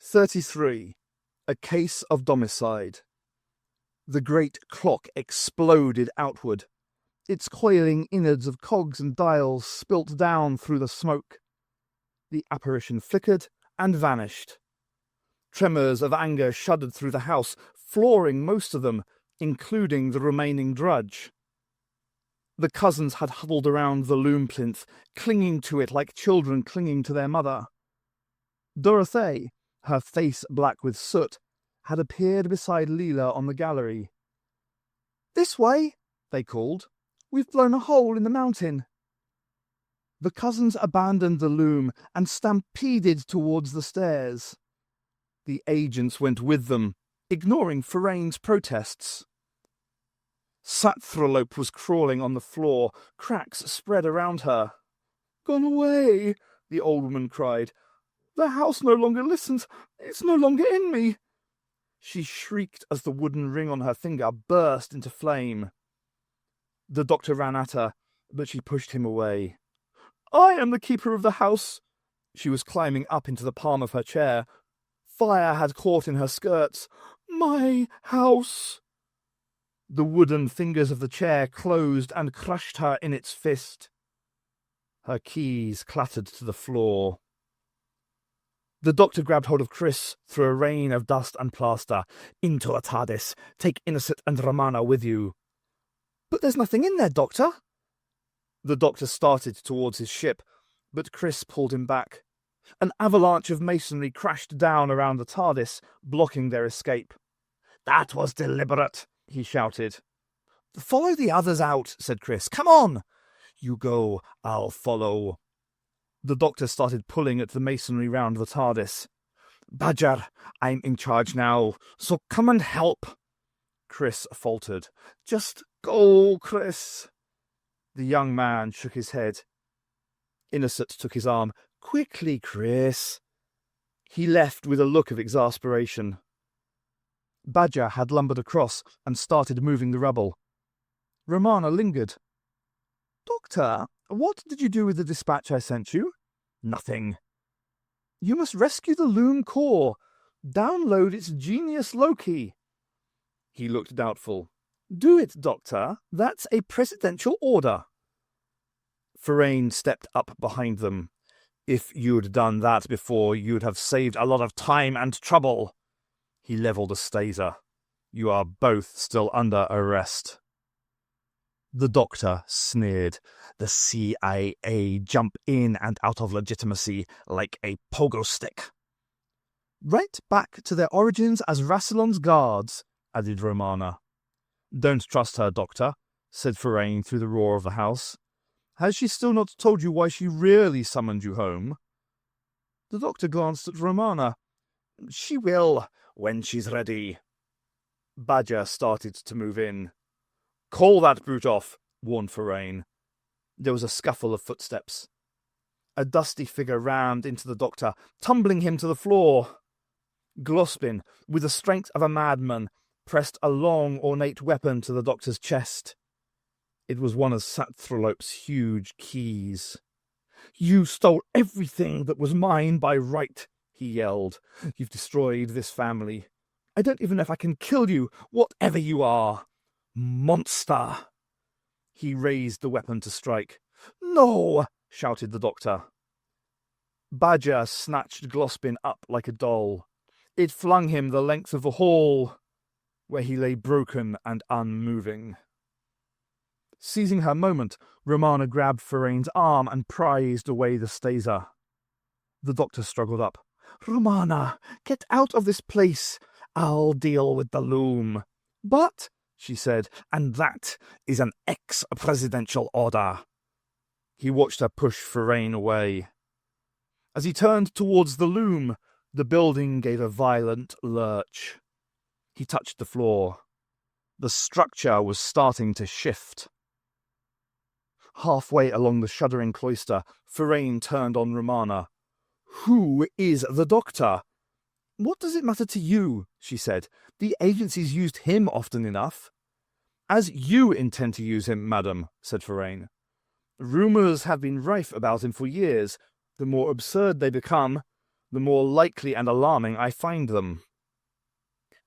33. A Case of Domicide. The great clock exploded outward. Its coiling innards of cogs and dials spilt down through the smoke. The apparition flickered and vanished. Tremors of anger shuddered through the house, flooring most of them, including the remaining drudge. The cousins had huddled around the loom plinth, clinging to it like children clinging to their mother. Dorothée, her face black with soot, had appeared beside Leela on the gallery. "This way," they called. "We've blown a hole in the mountain." The cousins abandoned the loom and stampeded towards the stairs. The agents went with them, ignoring Ferrain's protests. Satralope was crawling on the floor, cracks spread around her. "Gone away," the old woman cried. "The house no longer listens. It's no longer in me." She shrieked as the wooden ring on her finger burst into flame. The doctor ran at her, but she pushed him away. "I am the keeper of the house." She was climbing up into the palm of her chair. Fire had caught in her skirts. "My house." The wooden fingers of the chair closed and crushed her in its fist. Her keys clattered to the floor. The doctor grabbed hold of Chris through a rain of dust and plaster. "Into a TARDIS. Take Innocent and Romana with you." "But there's nothing in there, Doctor." The doctor started towards his ship, but Chris pulled him back. An avalanche of masonry crashed down around the TARDIS, blocking their escape. "That was deliberate," he shouted. "Follow the others out," said Chris. "Come on." "You go, I'll follow." The doctor started pulling at the masonry round the TARDIS. "Badger, I'm in charge now, so come and help." Chris faltered. "Just go, Chris." The young man shook his head. Innocent took his arm. "Quickly, Chris." He left with a look of exasperation. Badger had lumbered across and started moving the rubble. Romana lingered. "Doctor, what did you do with the dispatch I sent you?" "Nothing." "You must rescue the Loom core. Download its genius Loki." He looked doubtful. "Do it, Doctor. That's a presidential order." Ferrain stepped up behind them. "If you'd done that before, you'd have saved a lot of time and trouble." He levelled a staser. "You are both still under arrest." The doctor sneered. "The CIA jump in and out of legitimacy like a pogo stick." "Right back to their origins as Rassilon's guards," added Romana. "Don't trust her, Doctor," said Ferrain through the roar of the house. "Has she still not told you why she really summoned you home?" The doctor glanced at Romana. "She will, when she's ready." Badger started to move in. "Call that brute off," warned Ferrain. There was a scuffle of footsteps. A dusty figure rammed into the doctor, tumbling him to the floor. Glospin, with the strength of a madman, pressed a long, ornate weapon to the doctor's chest. It was one of Satralope's huge keys. "You stole everything that was mine by right," he yelled. "You've destroyed this family. I don't even know if I can kill you, whatever you are. Monster!" He raised the weapon to strike. "No!" shouted the doctor. Badger snatched Glospin up like a doll. It flung him the length of the hall, where he lay broken and unmoving. Seizing her moment, Romana grabbed Ferrain's arm and prized away the staser. The doctor struggled up. "Romana, get out of this place. I'll deal with the Loom." "But," she said, "and that is an ex-presidential order." He watched her push Ferrain away. As he turned towards the Loom, the building gave a violent lurch. He touched the floor. The structure was starting to shift. Halfway along the shuddering cloister, Ferrain turned on Romana. "Who is the doctor?" "What does it matter to you?" she said. "The agency's used him often enough." "As you intend to use him, madam," said Ferrain. "Rumours have been rife about him for years. The more absurd they become, the more likely and alarming I find them.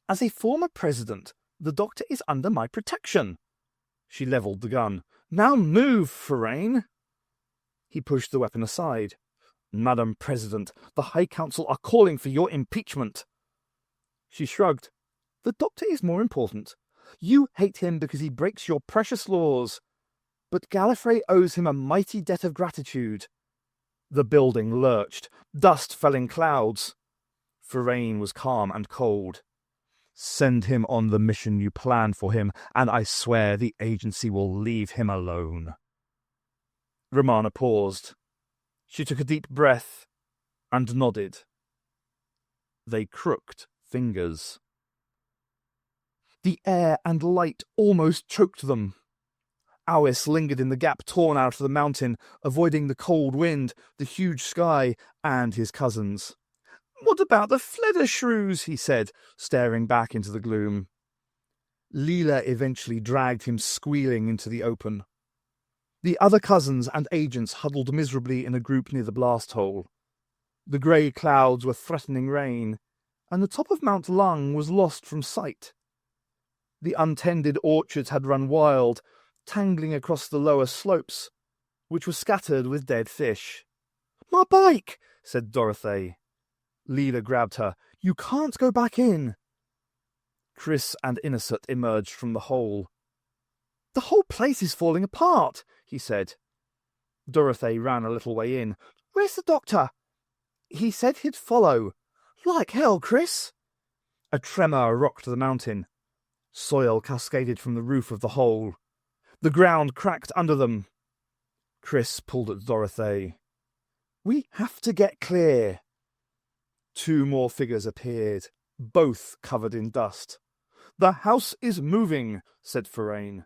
As a former president, the doctor is under my protection. She levelled the gun. Now move, Ferrain. He pushed the weapon aside. Madam President, the High Council are calling for your impeachment. She shrugged. The doctor is more important. You hate him because he breaks your precious laws. But Gallifrey owes him a mighty debt of gratitude. The building lurched. Dust fell in clouds. Ferrain was calm and cold. Send him on the mission you planned for him, and I swear the agency will leave him alone. Romana paused. She took a deep breath and nodded. They crooked fingers. The air and light almost choked them. Awis lingered in the gap torn out of the mountain, avoiding the cold wind, the huge sky, and his cousins. What about the Fledershrews? He said, staring back into the gloom. Leela eventually dragged him squealing into the open. The other cousins and agents huddled miserably in a group near the blast hole. The grey clouds were threatening rain, and the top of Mount Lung was lost from sight. The untended orchards had run wild, tangling across the lower slopes, which were scattered with dead fish. "My bike!" said Dorothy. Leela grabbed her. "You can't go back in." Chris and Innocent emerged from the hole. "The whole place is falling apart," he said. Dorothy ran a little way in. "Where's the doctor?" "He said he'd follow." "Like hell, Chris." A tremor rocked the mountain. Soil cascaded from the roof of the hole. The ground cracked under them. Chris pulled at Dorothy. "We have to get clear." 2 more figures appeared, both covered in dust. "The house is moving," said Ferrain.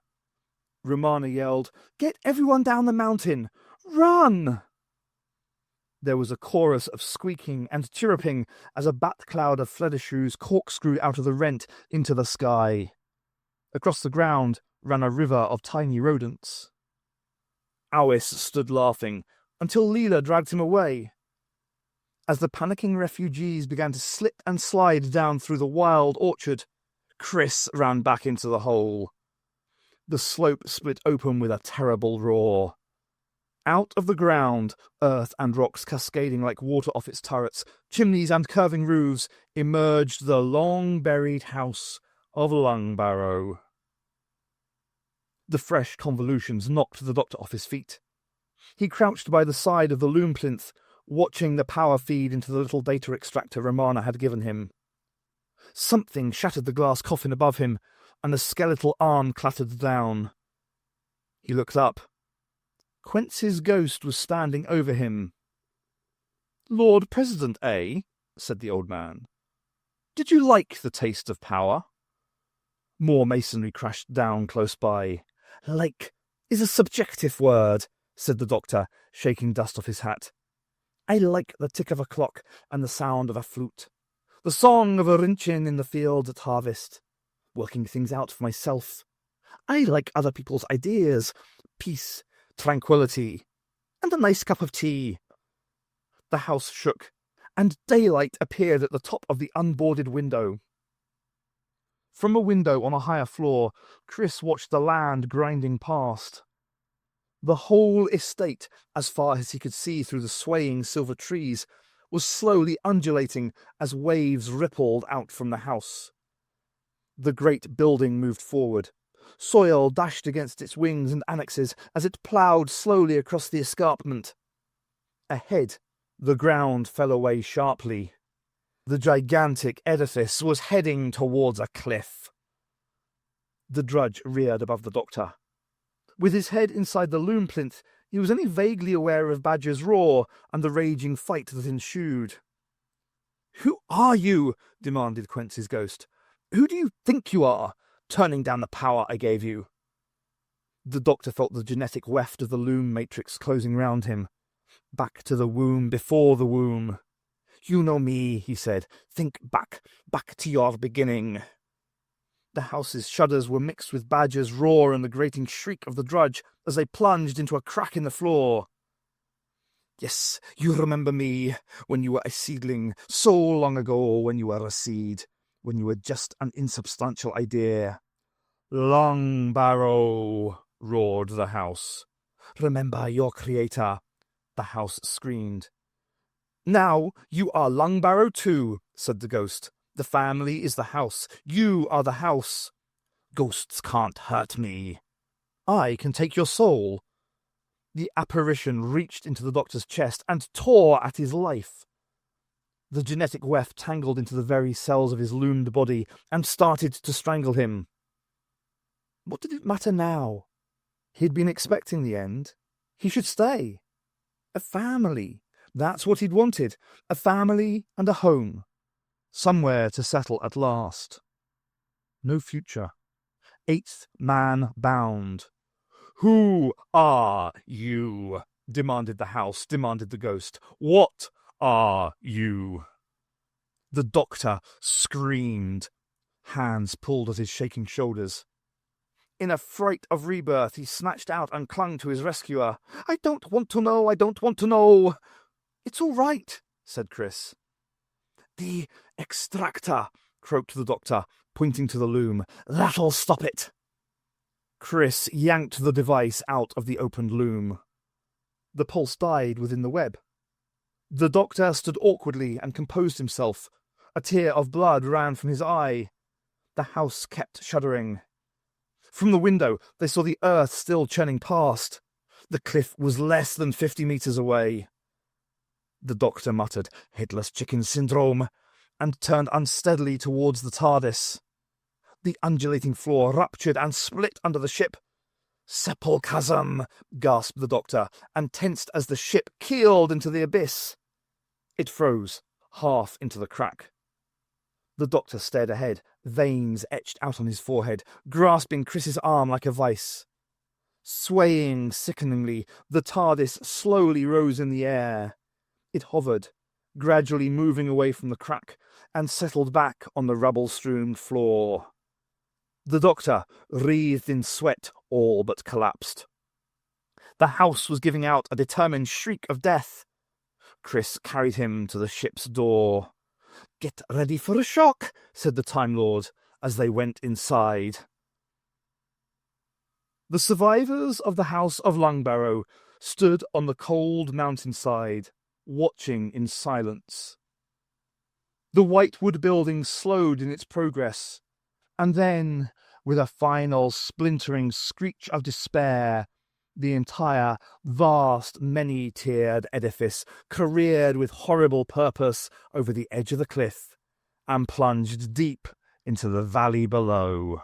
Romana yelled, "Get everyone down the mountain! Run!" There was a chorus of squeaking and chirruping as a bat cloud of Fledershrews corkscrewed out of the rent into the sky. Across the ground ran a river of tiny rodents. Awis stood laughing, until Leela dragged him away. As the panicking refugees began to slip and slide down through the wild orchard, Chris ran back into the hole. The slope split open with a terrible roar. Out of the ground, earth and rocks cascading like water off its turrets, chimneys and curving roofs, emerged the long-buried house of Lungbarrow. The fresh convolutions knocked the doctor off his feet. He crouched by the side of the loom plinth, watching the power feed into the little data extractor Romana had given him. Something shattered the glass coffin above him, and a skeletal arm clattered down. He looked up. Quence's ghost was standing over him. "Lord President, eh?" said the old man. "Did you like the taste of power?" More masonry crashed down close by. "Like is a subjective word," said the doctor, shaking dust off his hat. "I like the tick of a clock and the sound of a flute, the song of a rinchin in the fields at harvest, working things out for myself. I like other people's ideas, peace, tranquility, and a nice cup of tea." The house shook, and daylight appeared at the top of the unboarded window. From a window on a higher floor, Chris watched the land grinding past. The whole estate, as far as he could see through the swaying silver trees, was slowly undulating as waves rippled out from the house. The great building moved forward. Soil dashed against its wings and annexes as it ploughed slowly across the escarpment. Ahead, the ground fell away sharply. The gigantic edifice was heading towards a cliff. The drudge reared above the doctor. With his head inside the loom plinth, he was only vaguely aware of Badger's roar and the raging fight that ensued. "Who are you?" demanded Quence's ghost. "Who do you think you are, turning down the power I gave you?" The doctor felt the genetic weft of the loom matrix closing round him. Back to the womb before the womb. "You know me," he said. "Think back to your beginning." The house's shudders were mixed with Badger's roar and the grating shriek of the drudge as they plunged into a crack in the floor. Yes, you remember me, when you were a seedling, so long ago when you were a seed, when you were just an insubstantial idea. Long Barrow, roared the house. Remember your creator, the house screamed. Now you are Long Barrow too, said the ghost. The family is the house. You are the house. Ghosts can't hurt me. I can take your soul. The apparition reached into the doctor's chest and tore at his life. The genetic weft tangled into the very cells of his loomed body and started to strangle him. What did it matter now? He'd been expecting the end. He should stay. A family. That's what he'd wanted. A family and a home. Somewhere to settle at last. No future. 8th man bound. Who are you? Demanded the house, demanded the ghost. What are you? The doctor screamed. Hands pulled at his shaking shoulders. In a fright of rebirth, he snatched out and clung to his rescuer. I don't want to know, I don't want to know. It's all right, said Chris. The extractor, croaked the doctor, pointing to the loom. That'll stop it. Chris yanked the device out of the opened loom. The pulse died within the web. The doctor stood awkwardly and composed himself. A tear of blood ran from his eye. The house kept shuddering. From the window, they saw the earth still churning past. The cliff was less than 50 meters away. The doctor muttered, "Headless chicken syndrome," and turned unsteadily towards the TARDIS. The undulating floor ruptured and split under the ship. "Sepulchasm," gasped the doctor, and tensed as the ship keeled into the abyss. It froze, half into the crack. The doctor stared ahead, veins etched out on his forehead, grasping Chris's arm like a vice. Swaying sickeningly, the TARDIS slowly rose in the air. It hovered, gradually moving away from the crack, and settled back on the rubble-strewn floor. The doctor, wreathed in sweat, all but collapsed. The house was giving out a determined shriek of death. Chris carried him to the ship's door. "Get ready for a shock," said the Time Lord, as they went inside. The survivors of the House of Longbarrow stood on the cold mountainside, watching in silence. The white wood building slowed in its progress, and then, with a final splintering screech of despair, the entire, vast, many-tiered edifice careered with horrible purpose over the edge of the cliff and plunged deep into the valley below.